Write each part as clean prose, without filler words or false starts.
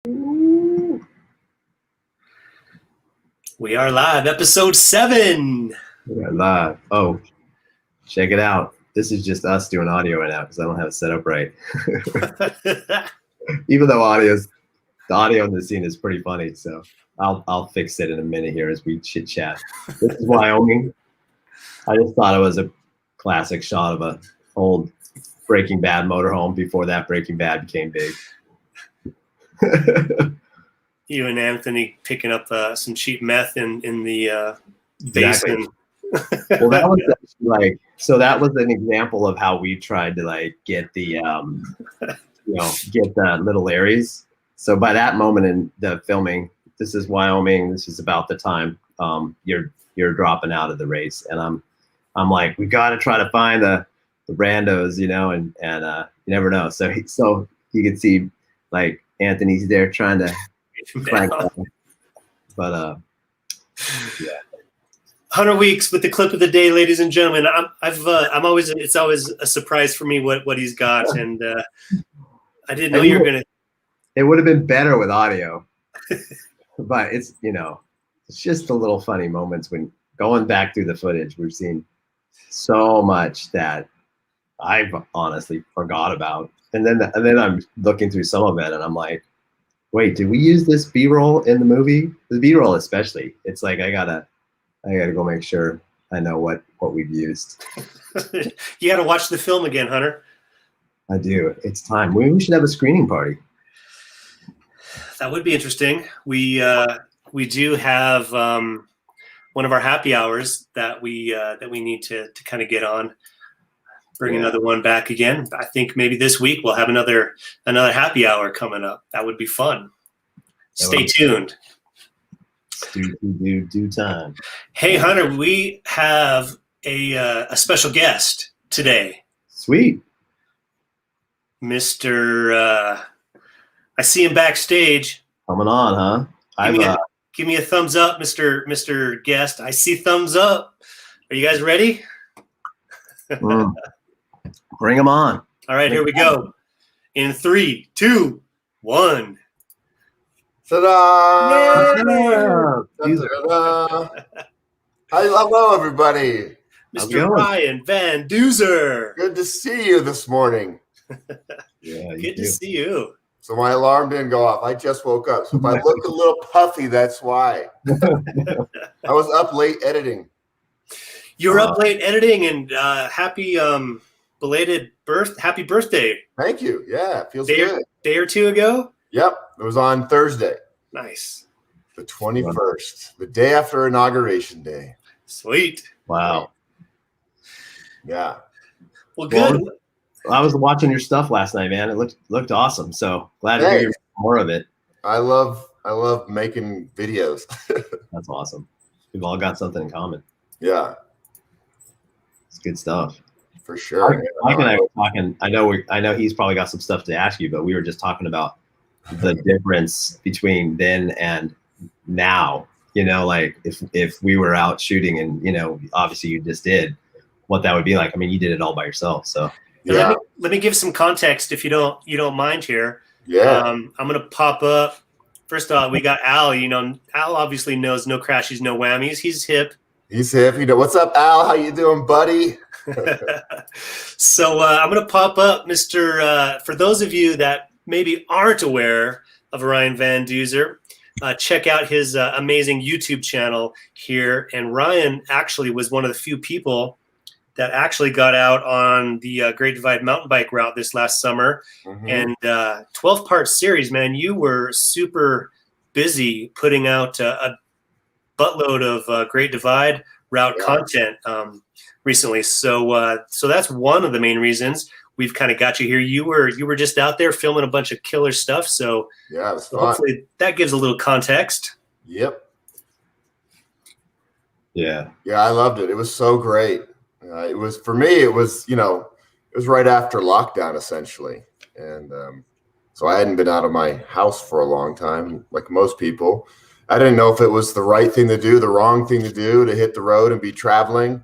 We are live, episode 7. We are live. Oh, check it out. This is just us doing audio right now because I don't have it set up right. Even though the audio in the scene is pretty funny, so I'll fix it in a minute here as we chit chat. This is Wyoming. I just thought it was a classic shot of a old Breaking Bad motorhome before that Breaking Bad became big. You and Anthony picking up some cheap meth in the Exactly. basin. Well, that was that was an example of how we tried to get the get the little Larrys. So by that moment in the filming, this is Wyoming. This is about the time you're dropping out of the race, and I'm like, we got to try to find the randos, and you never know. So you can see like Anthony's there trying to crank up. But yeah. 100 Weeks with the clip of the day, ladies and gentlemen. It's always a surprise for me what he's got, and I didn't know you were gonna. It would have been better with audio, but it's just the little funny moments when going back through the footage. We've seen so much that I've honestly forgot about, and then I'm looking through some of it, and I'm like, wait, did we use this B-roll in the movie? The B-roll especially. It's like I gotta go make sure I know what we've used. You gotta watch the film again, Hunter. I do. It's time. We should have a screening party. That would be interesting. We do have one of our happy hours that we need to kind of get on. Bring another one back again. I think maybe this week we'll have another happy hour coming up. That would be fun. Stay tuned. Do time. Hey Hunter, we have a special guest today. Sweet. Mr. I see him backstage. Coming on, huh? Give me a thumbs up, Mr. Guest. I see thumbs up. Are you guys ready? Bring them on. All right, here we go. In 3, 2, 1. Ta-da! Ta-da! Hello, everybody. Mr. Ryan Van Duzer. Good to see you this morning. Yeah, Good to see you. So my alarm didn't go off. I just woke up. So if I look a little puffy, that's why. I was up late editing. You were up late editing, and happy birthday. Thank you. Yeah, it feels good. Day or two ago? Yep. It was on Thursday. Nice. The 21st, the day after Inauguration Day. Sweet. Wow. Yeah. Well, good. Well, I was watching your stuff last night, man. It looked awesome. So glad to hear more of it. I love making videos. That's awesome. We've all got something in common. Yeah. It's good stuff. For sure. Mike and I were talking. I know he's probably got some stuff to ask you, but we were just talking about the difference between then and now. Like if we were out shooting and obviously you just did, what that would be like. I mean, you did it all by yourself, so. Yeah. Let me give some context if you don't mind here. Yeah. I'm gonna pop up. First off, we got Al. Al obviously knows no crashies, no whammies. He's hip. He's hip. What's up, Al? How you doing, buddy? So I'm gonna pop up, Mr. For those of you that maybe aren't aware of Ryan Van Duzer, check out his amazing YouTube channel here. And Ryan actually was one of the few people that actually got out on the Great Divide mountain bike route this last summer. Mm-hmm. And 12-part series, man. You were super busy putting out a buttload of Great Divide route content recently. So that's one of the main reasons we've kind of got you here. You were just out there filming a bunch of killer stuff. So yeah, it was fun. Hopefully that gives a little context. Yep. Yeah. Yeah, I loved it. It was so great. It was, for me, it was right after lockdown essentially. And so I hadn't been out of my house for a long time, like most people. I didn't know if it was the right thing to do, the wrong thing to do, to hit the road and be traveling.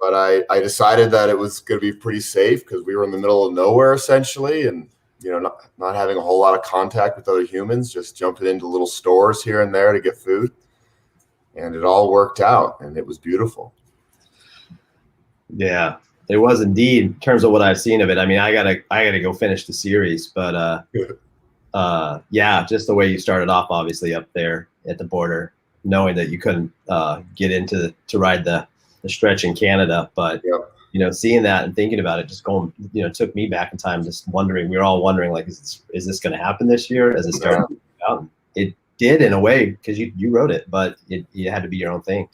But I decided that it was going to be pretty safe because we were in the middle of nowhere essentially. And not having a whole lot of contact with other humans, just jumping into little stores here and there to get food. And it all worked out, and it was beautiful. Yeah, it was indeed. In terms of what I've seen of it, I mean, I gotta go finish the series, but yeah, just the way you started off, obviously up there at the border, knowing that you couldn't get into to ride the stretch in Canada, but Yep. Seeing that and thinking about it, just going, took me back in time, just wondering. We were all wondering, like, is this going to happen this year? As it started out, it did in a way because you wrote it, but you had to be your own thing.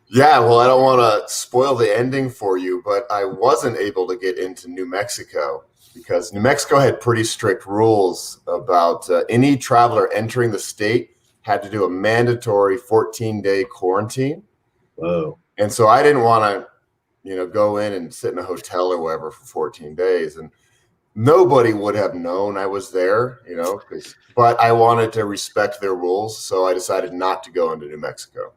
Yeah, well, I don't want to spoil the ending for you, but I wasn't able to get into New Mexico because New Mexico had pretty strict rules about any traveler entering the state had to do a mandatory 14-day quarantine. Whoa. And so I didn't want to, go in and sit in a hotel or whatever for 14 days. And nobody would have known I was there, but I wanted to respect their rules. So I decided not to go into New Mexico.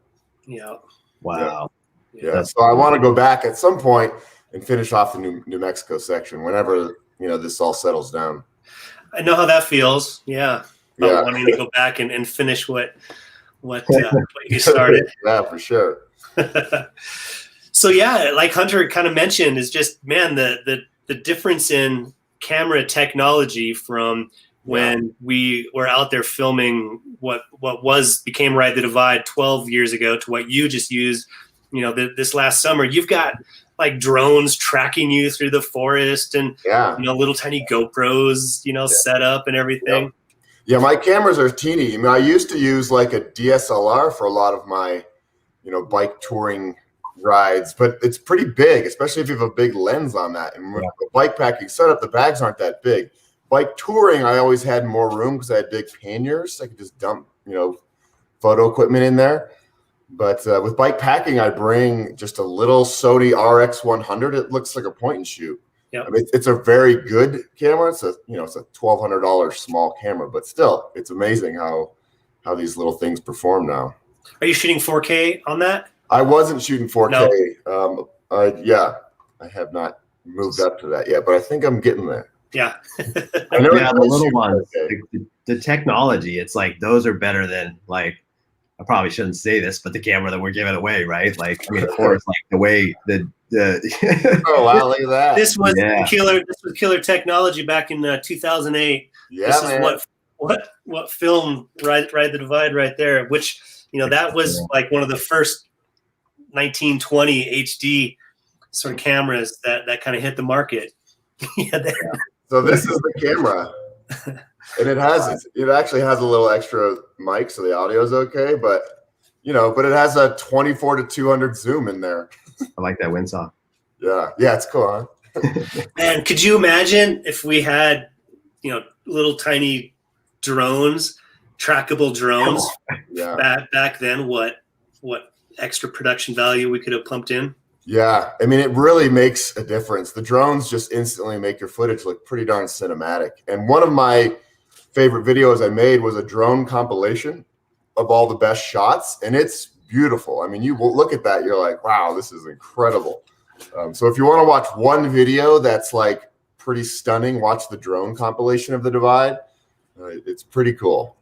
Yeah. Wow. Yeah. So I want to go back at some point and finish off the New Mexico section whenever, this all settles down. I know how that feels. Yeah. About wanting to go back and finish what you started. Yeah, for sure. So yeah, like Hunter kind of mentioned, is just, man, the difference in camera technology from when we were out there filming what became Ride the Divide 12 years ago to what you just used, this last summer. You've got like drones tracking you through the forest and little tiny GoPros, set up and everything. Yep. Yeah, my cameras are teeny. I mean, I used to use like a DSLR for a lot of my, bike touring rides, but it's pretty big, especially if you have a big lens on that. And with the bike packing setup, the bags aren't that big. Bike touring, I always had more room because I had big panniers. I could just dump, photo equipment in there. But with bike packing, I bring just a little Sony RX100. It looks like a point and shoot. Yep. I mean, it's a very good camera. It's a $1,200 small camera, but still, it's amazing how these little things perform now. Are you shooting 4K on that? I wasn't shooting 4K. No. I have not moved up to that yet, but I think I'm getting there. Yeah. I know the little ones, the technology, it's like those are better than, like, I probably shouldn't say this, but the camera that we're giving away, right? Like, I mean, of course, like the way the oh wow, look at that. This was killer. This was killer technology back in 2008. Yeah, this man. is what filmed Ride the Divide right there, which that was like one of the first 1920 HD sort of cameras that kind of hit the market. So this is the camera, and it actually has a little extra mic, so the audio is okay. But but it has a 24 to 200 zoom in there. I like that windsaw. Yeah, it's cool, huh? And could you imagine if we had little tiny drones, trackable drones back then? What extra production value we could have pumped in? Yeah, I mean, it really makes a difference. The drones just instantly make your footage look pretty darn cinematic. And one of my favorite videos I made was a drone compilation of all the best shots, and it's beautiful. I mean, you will look at that, you're like, wow, this is incredible. So if you want to watch one video that's like pretty stunning, watch the drone compilation of the Divide. It's pretty cool.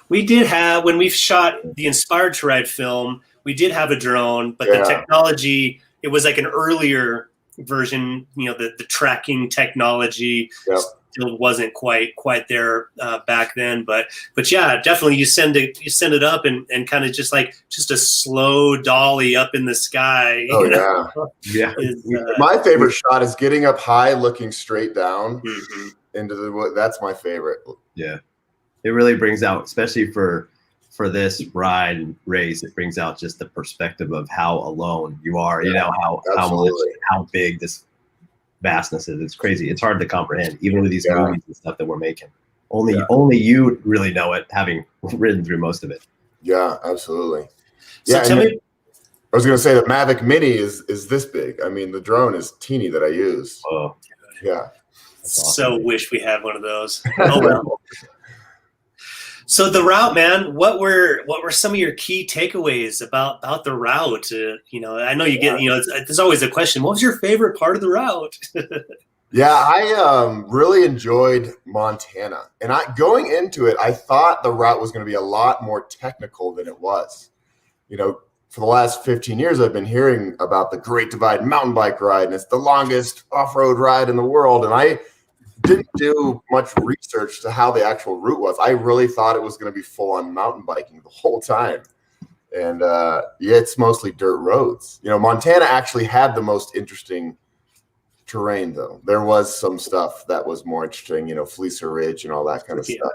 We did have, when we shot the Inspired to Ride film, we did have a drone, but the technology, it was like an earlier version. The tracking technology still wasn't quite there back then. But yeah, definitely you send it up and kind of just a slow dolly up in the sky. My favorite shot is getting up high, looking straight down into the. That's my favorite. Yeah, it really brings out, especially for this ride and race, it brings out just the perspective of how alone you are. How big this vastness is. It's crazy. It's hard to comprehend, even with these movies and stuff that we're making. Only you really know it, having ridden through most of it. Yeah, absolutely. So tell me, I was going to say the Mavic Mini is this big. I mean, the drone is teeny that I use. Oh, yeah. So wish we had one of those. Oh well. So the route, man, what were some of your key takeaways about the route? I know you get, there's always a question. What was your favorite part of the route? Yeah, I really enjoyed Montana, and going into it, I thought the route was going to be a lot more technical than it was. You know, for the last 15 years, I've been hearing about the Great Divide mountain bike ride, and it's the longest off-road ride in the world. And I didn't do much research to how the actual route was. I really thought it was going to be full-on mountain biking the whole time. And yeah, it's mostly dirt roads. You know, Montana actually had the most interesting terrain, though. There was some stuff that was more interesting, you know, Fleecer Ridge and all that kind of stuff.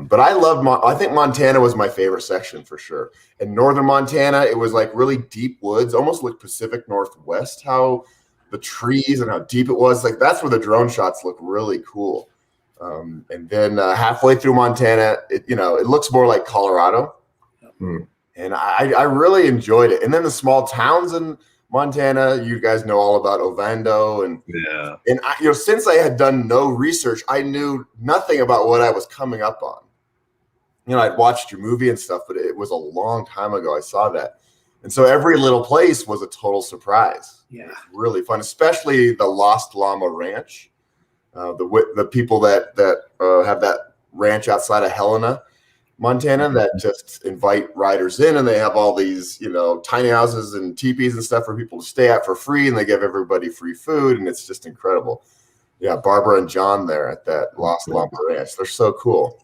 But I think Montana was my favorite section for sure. In northern Montana, it was like really deep woods, almost like Pacific Northwest, how the trees and how deep it was. Like that's where the drone shots look really cool. And then halfway through Montana, it looks more like Colorado. And I really enjoyed it. And then the small towns in Montana, you guys know all about Ovando, and I, since I had done no research, I knew nothing about what I was coming up on. You know, I'd watched your movie and stuff, but it was a long time ago I saw that, and so every little place was a total surprise. Yeah, it was really fun, especially the Lost Llama Ranch. The people that have that ranch outside of Helena, Montana, that just invite riders in, and they have all these, tiny houses and teepees and stuff for people to stay at for free, and they give everybody free food, and it's just incredible. Yeah, Barbara and John there at that Lost Llama Ranch, they're so cool.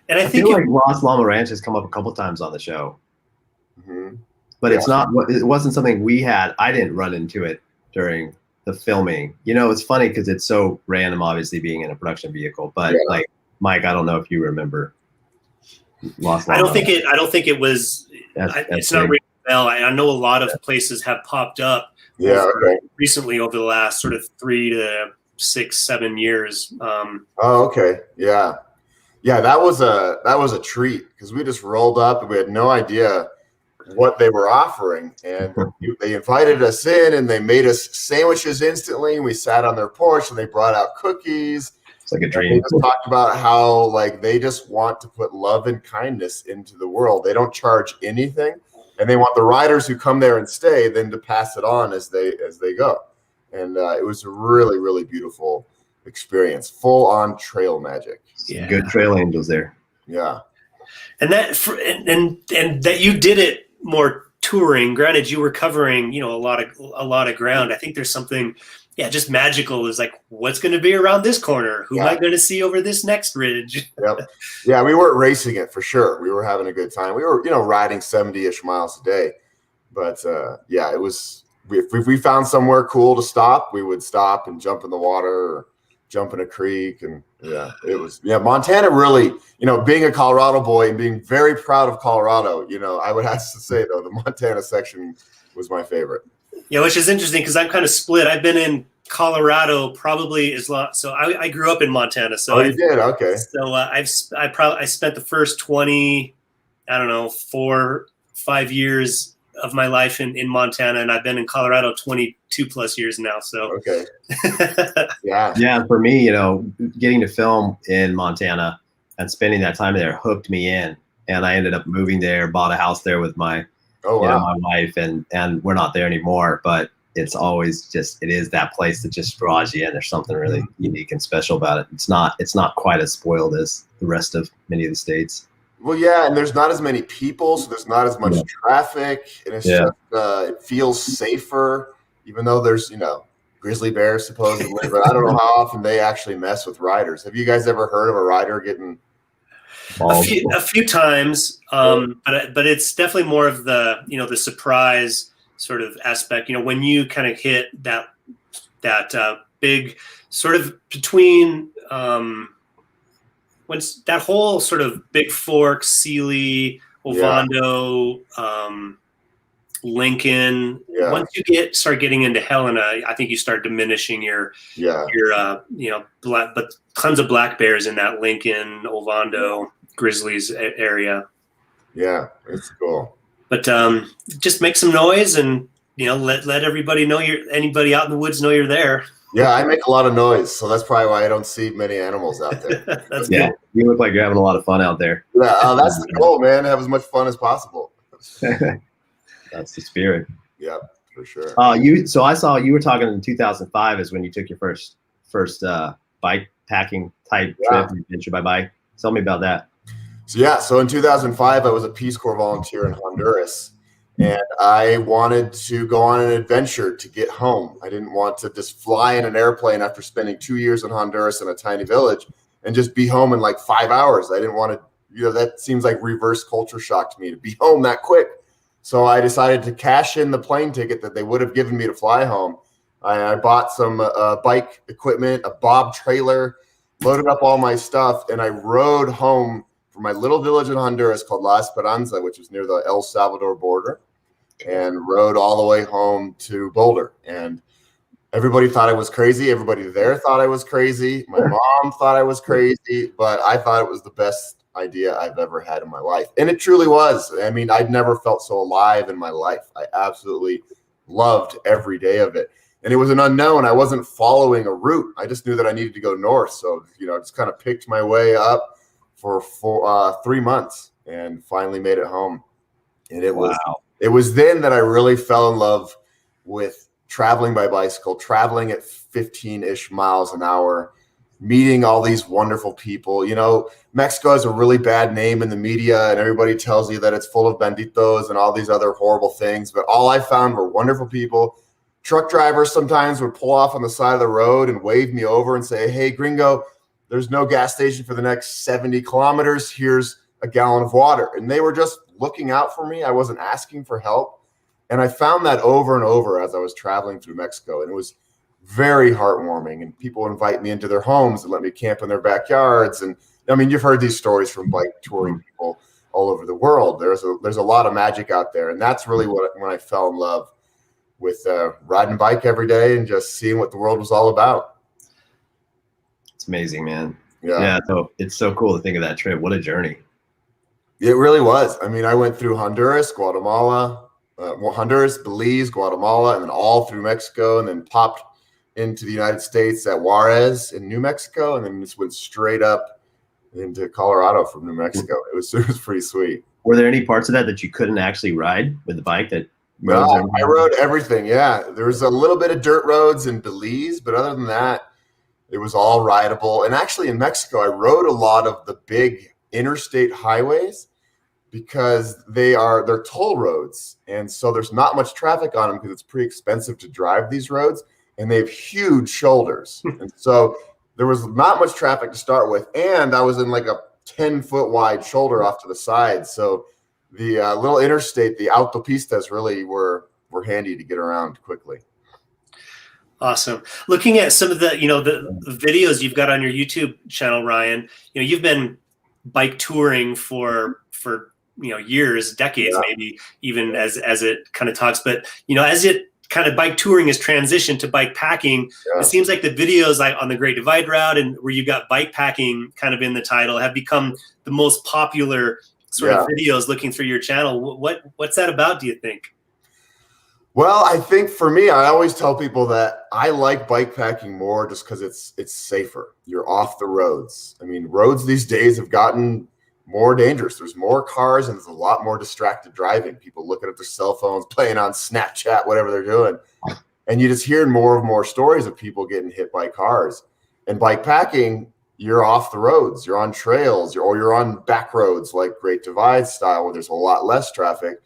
And I feel like Lost Llama Ranch has come up a couple times on the show, but it wasn't something I didn't run into it during the filming. It's funny because it's so random, obviously being in a production vehicle, but like Mike, I don't know if you remember. I don't think it was. It's not ringing a bell. I know a lot of places have popped up. Recently over the last sort of 3 to 6, 7 years. Okay. Yeah. That was a treat because we just rolled up and we had no idea what they were offering, and they invited us in and they made us sandwiches instantly. We sat on their porch and they brought out cookies. It's like a dream. They just talked about how they just want to put love and kindness into the world. They don't charge anything, and they want the riders who come there and stay then to pass it on as they go. And it was a really, really beautiful experience, full on trail magic. Yeah. Good trail angels there. Yeah, and that you did it more touring. Granted, you were covering a lot of ground. I think there's something. Yeah, just magical is like, what's going to be around this corner? Who am I going to see over this next ridge? Yep. Yeah, we weren't racing it for sure. We were having a good time. We were, riding 70-ish miles a day. But, it was – if we found somewhere cool to stop, we would stop and jump in the water or jump in a creek. And, it was – Montana really – being a Colorado boy and being very proud of Colorado, I would have to say, though, the Montana section was my favorite. Yeah, which is interesting because I'm kind of split. I've been in Colorado probably as long. So I grew up in Montana. So you did? Okay. So I spent the first 4-5 years of my life in Montana, and I've been in Colorado 22 plus years now. So okay. Yeah. Yeah. For me, getting to film in Montana and spending that time there hooked me in, and I ended up moving there, bought a house there with my. My wife, and we're not there anymore, but it's always it is that place that just draws you in. There's something really unique and special about it. It's not quite as spoiled as the rest of many of the states. Well, yeah, and there's not as many people, so there's not as much traffic, and it's just it feels safer, even though there's grizzly bears supposedly, but I don't know how often they actually mess with riders. Have you guys ever heard of a rider getting a few times, but it's definitely more of the the surprise sort of aspect. When you kind of hit that big sort of between when that whole sort of Big Fork, Sealy, Ovando, Lincoln. Yeah. Once you start getting into Helena, I think you start diminishing your but tons of black bears in that Lincoln, Ovando, Grizzlies area. Yeah, it's cool. But just make some noise and let everybody know anybody out in the woods know you're there. Yeah, I make a lot of noise, so that's probably why I don't see many animals out there. That's good. You look like you're having a lot of fun out there. Yeah, that's the goal, man. Have as much fun as possible. That's the spirit. Yeah. for sure. So I saw you were talking in 2005 is when you took your first bike packing type trip adventure by bike. Tell me about that. So in 2005, I was a Peace Corps volunteer in Honduras, and I wanted to go on an adventure to get home. I didn't want to just fly in an airplane after spending 2 years in Honduras in a tiny village and just be home in like 5 hours. I didn't want to, that seems like reverse culture shock to me to be home that quick. So I decided to cash in the plane ticket that they would have given me to fly home. I bought some bike equipment, a bob trailer, loaded up all my stuff, and I rode home from my little village in Honduras called La Esperanza, which is near the El Salvador border, and rode all the way home to Boulder. And everybody thought I was crazy. Everybody there thought I was crazy. My mom thought I was crazy, but I thought it was the best idea I've ever had in my life. And it truly was. I mean, I'd never felt so alive in my life. I absolutely loved every day of it. And it was an unknown. I wasn't following a route. I just knew that I needed to go north. So, just kind of picked my way up for 3 months and finally made it home. And it was then that I really fell in love with traveling by bicycle, traveling at 15-ish miles an hour, meeting all these wonderful people. Mexico has a really bad name in the media, and everybody tells you that it's full of banditos and all these other horrible things. But all I found were wonderful people. Truck drivers sometimes would pull off on the side of the road and wave me over and say, "Hey, gringo, there's no gas station for the next 70 kilometers. Here's a gallon of water." And they were just looking out for me. I wasn't asking for help. And I found that over and over as I was traveling through Mexico. And it was very heartwarming. And people would invite me into their homes and let me camp in their backyards. And I mean, you've heard these stories from bike touring people all over the world. There's a lot of magic out there. And that's really when I fell in love with riding a bike every day and just seeing what the world was all about. It's amazing, man. Yeah. So it's so cool to think of that trip. What a journey. It really was. I mean, I went through Honduras, Guatemala, Honduras, Belize, Guatemala, and then all through Mexico, and then popped into the United States at Juarez in New Mexico, and then just went straight up into Colorado from New Mexico. It was pretty sweet. Were there any parts of that you couldn't actually ride with the bike? I rode everything. Yeah, there was a little bit of dirt roads in Belize, but other than that, it was all rideable. And actually in Mexico, I rode a lot of the big interstate highways because they're toll roads. And so there's not much traffic on them because it's pretty expensive to drive these roads, and they have huge shoulders. And so there was not much traffic to start with. And I was in like a 10-foot wide shoulder off to the side. So the little interstate, the autopistas really were handy to get around quickly. Awesome. Looking at some of the, the videos you've got on your YouTube channel, Ryan, you've been bike touring for years, decades, maybe even as it kind of talks. But, as it kind of bike touring has transitioned to bike packing, it seems like the videos like on the Great Divide route and where you've got bike packing kind of in the title have become the most popular sort of videos looking through your channel. What's that about, do you think? Well, I think for me, I always tell people that I like bike packing more just because it's safer. You're off the roads. I mean, roads these days have gotten more dangerous. There's more cars and there's a lot more distracted driving. People looking at their cell phones, playing on Snapchat, whatever they're doing. And you just hear more and more stories of people getting hit by cars. And bike packing, you're off the roads. You're on trails or you're on back roads like Great Divide style where there's a lot less traffic.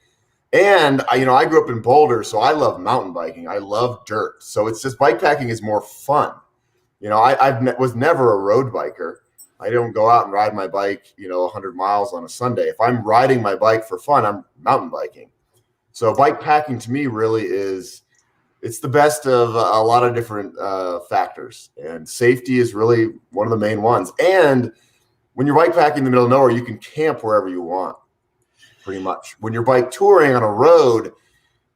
And, I grew up in Boulder, so I love mountain biking. I love dirt. So it's just bike packing is more fun. I was never a road biker. I don't go out and ride my bike, 100 miles on a Sunday. If I'm riding my bike for fun, I'm mountain biking. So bike packing to me really it's the best of a lot of different factors. And safety is really one of the main ones. And when you're bike packing in the middle of nowhere, you can camp wherever you want. Pretty much. When you're bike touring on a road,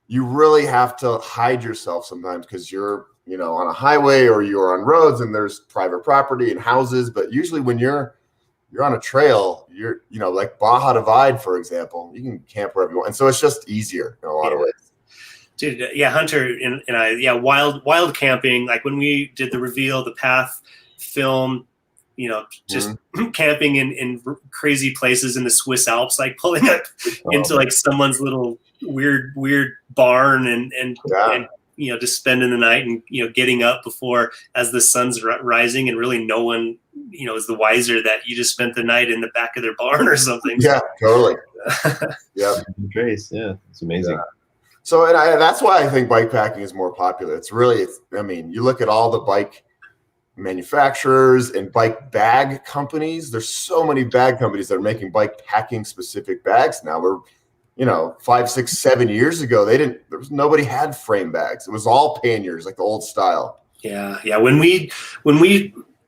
you really have to hide yourself sometimes because you're, on a highway or you're on roads and there's private property and houses. But usually when you're on a trail, you're, like Baja Divide, for example, you can camp wherever you want. And so it's just easier in a lot of ways. Dude, Hunter and I, wild camping. Like when we did the Reveal the Path film, just camping in crazy places in the Swiss Alps, like pulling up into like someone's little weird barn and just spending the night and getting up before as the sun's rising, and really no one is the wiser that you just spent the night in the back of their barn or something. Yeah, totally. Yeah, Grace. Yeah, it's amazing. Yeah. So, and that's why I think bikepacking is more popular. I mean, you look at all the bike manufacturers and bike bag companies. There's so many bag companies that are making bike packing specific bags now. We're 5, 6, 7 years ago, nobody had frame bags. It was all panniers, like the old style. Yeah. When we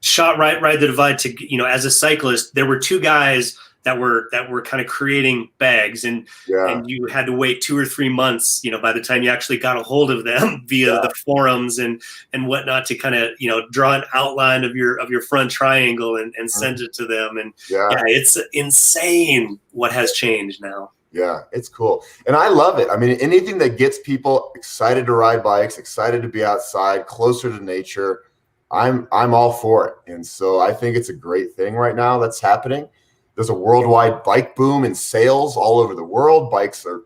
shot Ride the Divide to, as a cyclist, there were two guys that were kind of creating bags, and you had to wait 2 or 3 months, by the time you actually got a hold of them via the forums and whatnot, to kind of, draw an outline of your front triangle and send it to them. And it's insane what has changed now. Yeah, it's cool. And I love it. I mean, anything that gets people excited to ride bikes, excited to be outside, closer to nature, I'm all for it. And so I think it's a great thing right now that's happening. There's a worldwide bike boom in sales all over the world. Bikes are,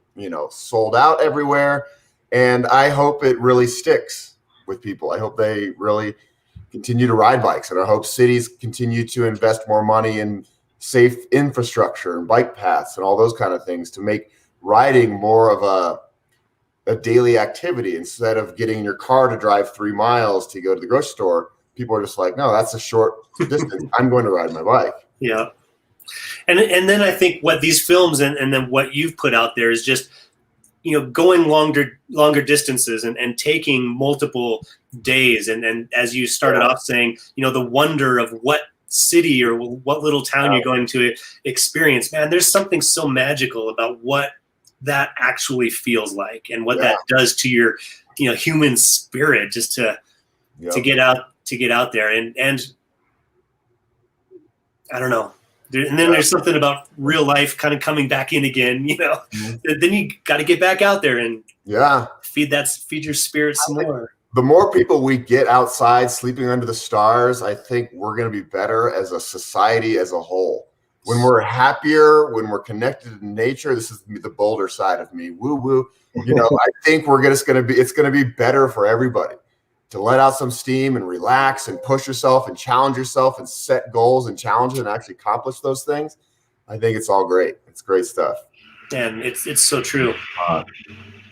sold out everywhere. And I hope it really sticks with people. I hope they really continue to ride bikes. And I hope cities continue to invest more money in safe infrastructure and bike paths and all those kind of things to make riding more of a daily activity. Instead of getting in your car to drive 3 miles to go to the grocery store, people are just like, no, that's a short distance. I'm going to ride my bike. Yeah. And then I think what these films and then what you've put out there is just, going longer distances and taking multiple days. And as you started off saying, the wonder of what city or what little town you're going to experience, man, there's something so magical about what that actually feels like and what that does to your, human spirit, just to get out there. And I don't know. And then there's something about real life kind of coming back in again, then you got to get back out there and feed your spirit some more. The more people we get outside sleeping under the stars, I think we're going to be better as a society as a whole. When we're happier, when we're connected to nature, this is the bolder side of me. Woo woo. I think it's going to be better for everybody to let out some steam and relax and push yourself and challenge yourself and set goals and challenges and actually accomplish those things. I think it's all great. It's great stuff. And it's so true.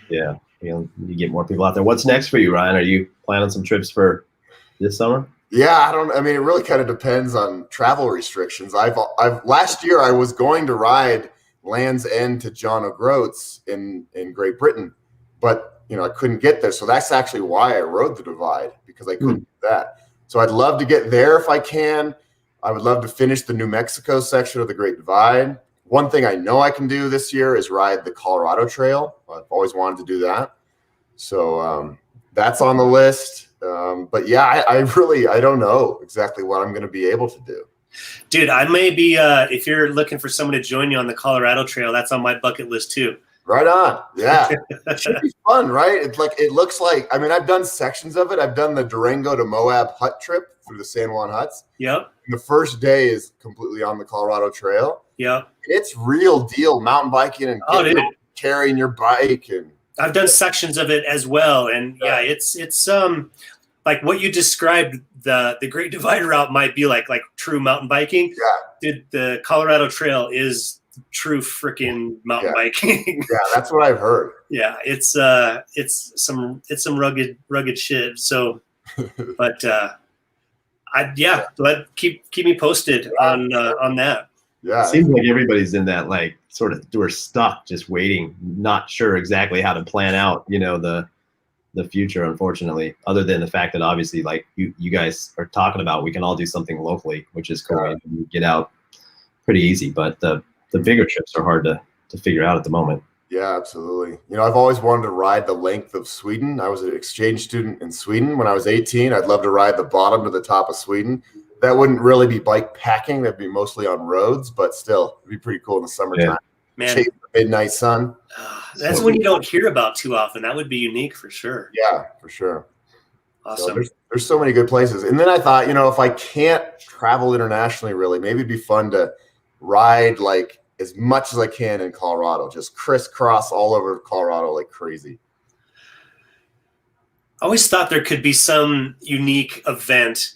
Yeah. You get more people out there. What's next for you, Ryan? Are you planning some trips for this summer? Yeah, it really kind of depends on travel restrictions. Last year I was going to ride Land's End to John O'Groats in Great Britain, but I couldn't get there. So that's actually why I rode the Divide, because I couldn't do that. So I'd love to get there if I can. I would love to finish the New Mexico section of the Great Divide. One thing I know I can do this year is ride the Colorado Trail. I've always wanted to do that. So that's on the list. But yeah, I don't know exactly what I'm going to be able to do. Dude, I may be, if you're looking for someone to join you on the Colorado Trail, that's on my bucket list too. Right on. Yeah. It should be fun, right? It looks like, I've done sections of it. I've done the Durango to Moab hut trip through the San Juan huts. Yep. And the first day is completely on the Colorado Trail. Yep. It's real deal mountain biking and carrying your bike. And I've done sections of it as well. And it's like what you described, the Great Divide route might be like true mountain biking. Yeah. The Colorado Trail is true freaking mountain biking. Yeah, that's what I've heard. Yeah, it's some rugged shit. So, but keep me posted on that. Yeah, it seems like everybody's in that sort of we're stuck, just waiting, not sure exactly how to plan out, the future. Unfortunately, other than the fact that obviously, like you guys are talking about, we can all do something locally, which is cool. And get out pretty easy, but the bigger trips are hard to figure out at the moment. Yeah, absolutely. I've always wanted to ride the length of Sweden. I was an exchange student in Sweden when I was 18. I'd love to ride the bottom to the top of Sweden. That wouldn't really be bike packing. That'd be mostly on roads, but still, it'd be pretty cool in the summertime. Yeah. Man, chase the midnight sun. That's one you don't hear about too often. That would be unique for sure. Yeah, for sure. Awesome. So there's so many good places. And then I thought, if I can't travel internationally, really, maybe it'd be fun to ride like as much as I can in Colorado, just crisscross all over Colorado like crazy. I always thought there could be some unique event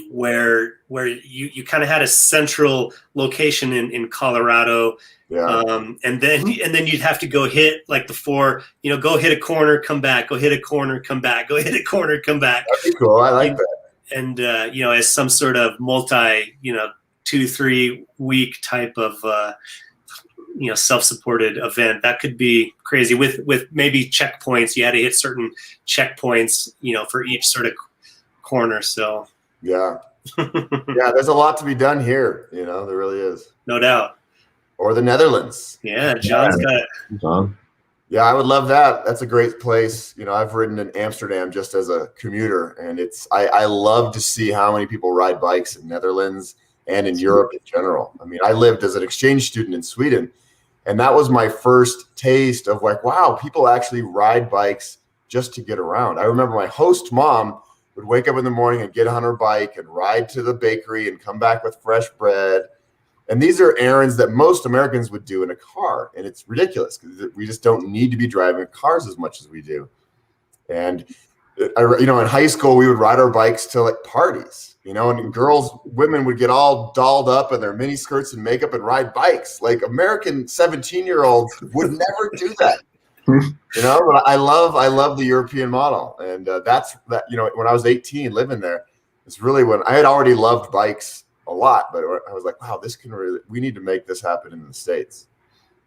where you kind of had a central location in Colorado. Yeah. And then you'd have to go hit like the 4, go hit a corner, come back, go hit a corner, come back, go hit a corner, come back. That'd be cool. I like that. And, as some sort of multi, 2-3 week type of, self-supported event, that could be crazy with maybe checkpoints. You had to hit certain checkpoints, for each sort of corner. So yeah, there's a lot to be done here. There really is. No doubt. Or the Netherlands. Yeah, John's got it. John. Yeah, I would love that. That's a great place. I've ridden in Amsterdam just as a commuter, and I love to see how many people ride bikes in Netherlands and in Europe in general. I mean, I lived as an exchange student in Sweden, and that was my first taste of like, wow, people actually ride bikes just to get around. I remember my host mom would wake up in the morning and get on her bike and ride to the bakery and come back with fresh bread. And these are errands that most Americans would do in a car. And it's ridiculous because we just don't need to be driving cars as much as we do. And, in high school, we would ride our bikes to like parties, and women would get all dolled up in their mini skirts and makeup and ride bikes. Like American 17-year-olds would never do that. But I love the European model. And that's that, when I was 18 living there, it's really when I had already loved bikes a lot, but I was like, wow, we need to make this happen in the States.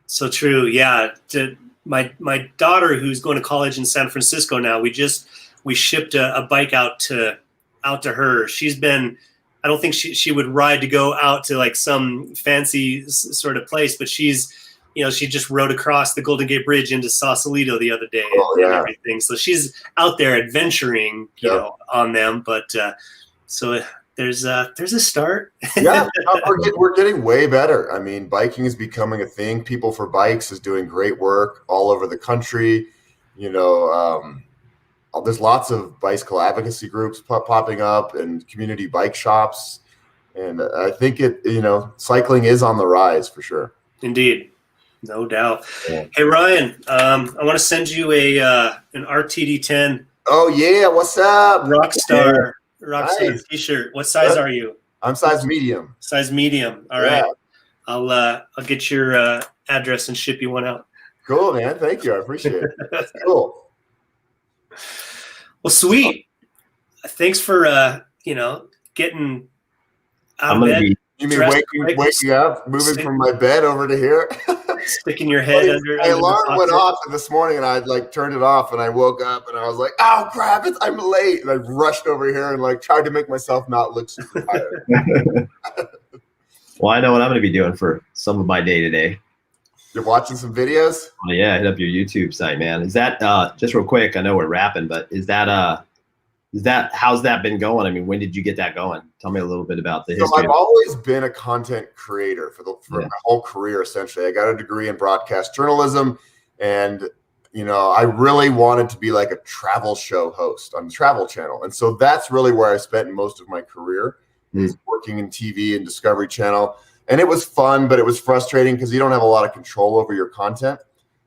So true. Yeah. My daughter, who's going to college in San Francisco now, we shipped a bike out to her. She's been, I don't think she would ride to go out to like some fancy sort of place, but she just rode across the Golden Gate Bridge into Sausalito the other day and everything. So she's out there adventuring, on them. But so there's a start. Yeah, we're getting way better. I mean, biking is becoming a thing. People for Bikes is doing great work all over the country. There's lots of bicycle advocacy groups popping up and community bike shops. And I think cycling is on the rise for sure. Indeed. No doubt. Yeah. Hey, Ryan, I want to send you an RTD10. Oh yeah. What's up? Rockstar Nice. t-shirt. What size are you? I'm size medium. Size medium. All right. I'll get your address and ship you one out. Cool, man. Thank you. I appreciate it. That's cool. Well, sweet. Thanks for getting out of bed. You mean waking up, moving from my bed over to here? Sticking your head under. My alarm went off this morning, and I turned it off, and I woke up, and I was like, "Oh crap! I'm late!" And I rushed over here and tried to make myself not look super tired. Well, I know what I'm going to be doing for some of my day today. You're watching some videos? Oh, yeah, hit up your YouTube site, man. Is that just real quick? I know we're wrapping, but is that how's that been going? I mean, when did you get that going? Tell me a little bit about the history. So I've always been a content creator for my whole career. Essentially, I got a degree in broadcast journalism, and I really wanted to be like a travel show host on the Travel Channel, and so that's really where I spent most of my career, is working in TV and Discovery Channel. And it was fun, but it was frustrating because you don't have a lot of control over your content.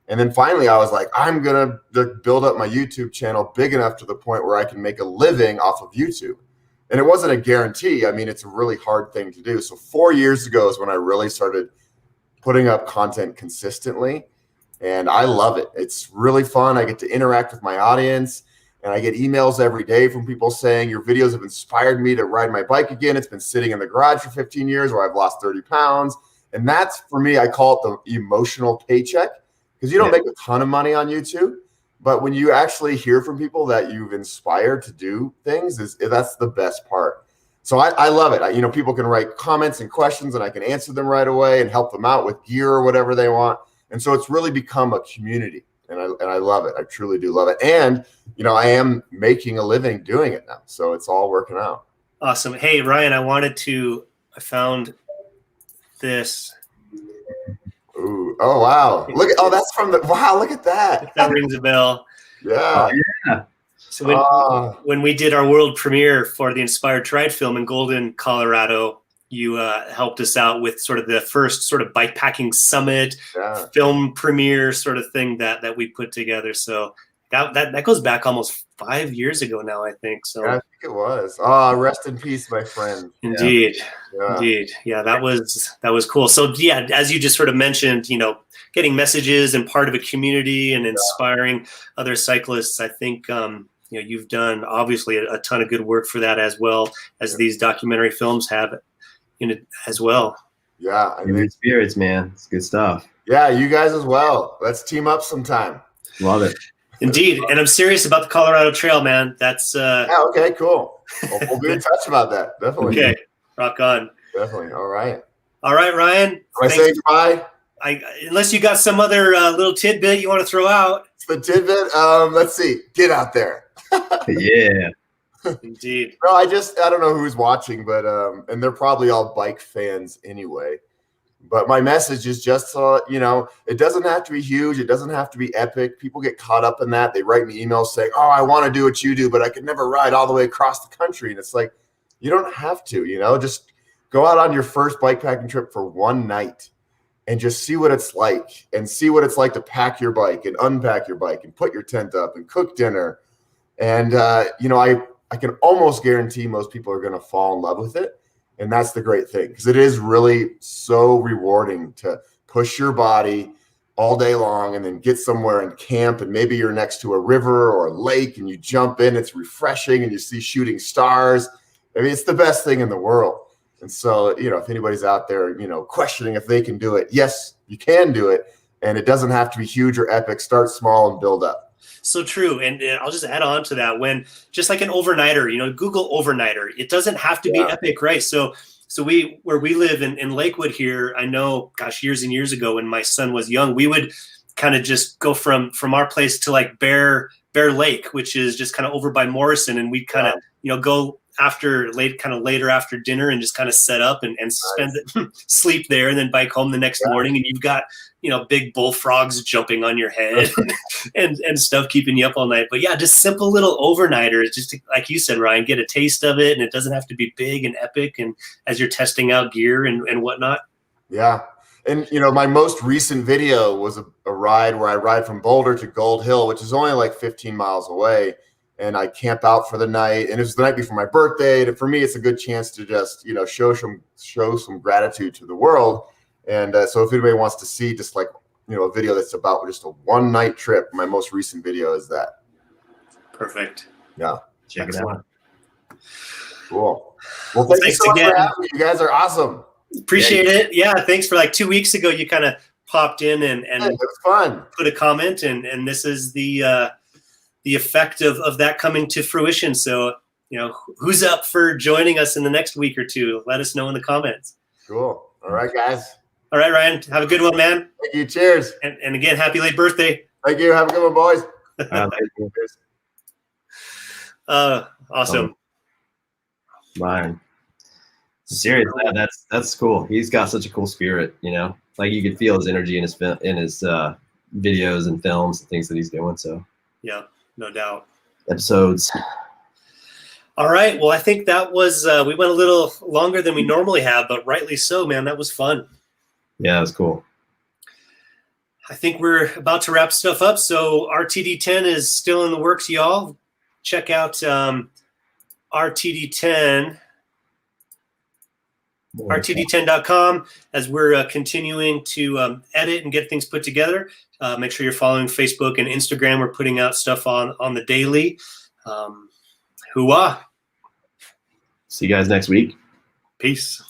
And then finally, I was like, I'm going to build up my YouTube channel big enough to the point where I can make a living off of YouTube. And it wasn't a guarantee. I mean, it's a really hard thing to do. So 4 years ago is when I really started putting up content consistently. And I love it. It's really fun. I get to interact with my audience. And I get emails every day from people saying, your videos have inspired me to ride my bike again. It's been sitting in the garage for 15 years where I've lost 30 pounds. And that's, for me, I call it the emotional paycheck, because you don't make a ton of money on YouTube. But when you actually hear from people that you've inspired to do things, that's the best part. So I love it. People can write comments and questions, and I can answer them right away and help them out with gear or whatever they want. And so it's really become a community. And I love it. I truly do love it. And, I am making a living doing it now. So it's all working out. Awesome. Hey, Ryan, I found this. Ooh. Oh, wow. That's from look at that. That rings a bell. Yeah. Yeah. So when we did our world premiere for the Inspired Tried film in Golden, Colorado, you helped us out with sort of the first sort of bikepacking summit film premiere sort of thing that we put together. So that goes back almost 5 years ago now, I think. So yeah, I think it was. Rest in peace, my friend. Indeed. Yeah, that was cool. So yeah, as you just sort of mentioned, getting messages and part of a community and inspiring other cyclists, I think you've done obviously a ton of good work for that, as well as these documentary films have in it as well. Yeah, Good spirits, man. It's good stuff. Yeah, you guys as well. Let's team up sometime. Love it. Indeed. And I'm serious about the Colorado Trail, man. That's okay, cool. We'll be in touch about that. Definitely. Okay. Rock on. Definitely. All right, Ryan. I say goodbye. Unless you got some other little tidbit you want to throw out. The tidbit. Let's see. Get out there. Yeah. Indeed. No, I don't know who's watching, but and they're probably all bike fans anyway. But my message is just it doesn't have to be huge. It doesn't have to be epic. People get caught up in that. They write me emails saying, "Oh, I want to do what you do, but I could never ride all the way across the country." And it's like, you don't have to. Just go out on your first bikepacking trip for one night and just see what it's like, and see what it's like to pack your bike and unpack your bike and put your tent up and cook dinner. And I can almost guarantee most people are going to fall in love with it. And that's the great thing, because it is really so rewarding to push your body all day long and then get somewhere and camp. And maybe you're next to a river or a lake and you jump in. It's refreshing and you see shooting stars. I mean, it's the best thing in the world. And so, if anybody's out there, questioning if they can do it, yes, you can do it. And it doesn't have to be huge or epic. Start small and build up. So true. And I'll just add on to that, when just like an overnighter, Google overnighter, it doesn't have to be epic, right? So where we live in Lakewood here, I know, gosh, years and years ago when my son was young, we would kind of just go from our place to like Bear Lake, which is just kind of over by Morrison. And we'd kind of, go later after dinner and just kind of set up and spend sleep there and then bike home the next morning. And you've got, big bullfrogs jumping on your head and stuff keeping you up all night. But yeah, just simple little overnighters, just to, like you said, Ryan, get a taste of it. And it doesn't have to be big and epic. And as you're testing out gear and whatnot. Yeah. And, my most recent video was a ride where I ride from Boulder to Gold Hill, which is only like 15 miles away. And I camp out for the night. And it was the night before my birthday. And for me, it's a good chance to just, show some gratitude to the world. And so if anybody wants to see just like, a video that's about just a one night trip, my most recent video is that. Perfect. Yeah. Check it out. Cool. Well, thanks you so much for having me. You guys are awesome. Appreciate it. Yeah. Thanks for like 2 weeks ago, you kind of popped in and it was fun. Put a comment and this is the effect of that coming to fruition. So, who's up for joining us in the next week or two? Let us know in the comments. Cool. All right, guys. All right, Ryan. Have a good one, man. Thank you. Cheers. And again, happy late birthday. Thank you. Have a good one, boys. Awesome. Ryan. Seriously, that's cool. He's got such a cool spirit, like you can feel his energy in his videos and films and things that he's doing. So yeah, no doubt. Episodes. All right. Well, I think that was, we went a little longer than we normally have, but rightly so, man. That was fun. Yeah, it was cool. I think we're about to wrap stuff up. So RTD10 is still in the works, y'all. Check out RTD10, RTD10.com as we're continuing to edit and get things put together. Make sure you're following Facebook and Instagram. We're putting out stuff on the daily. Hoo-ah. See you guys next week. Peace.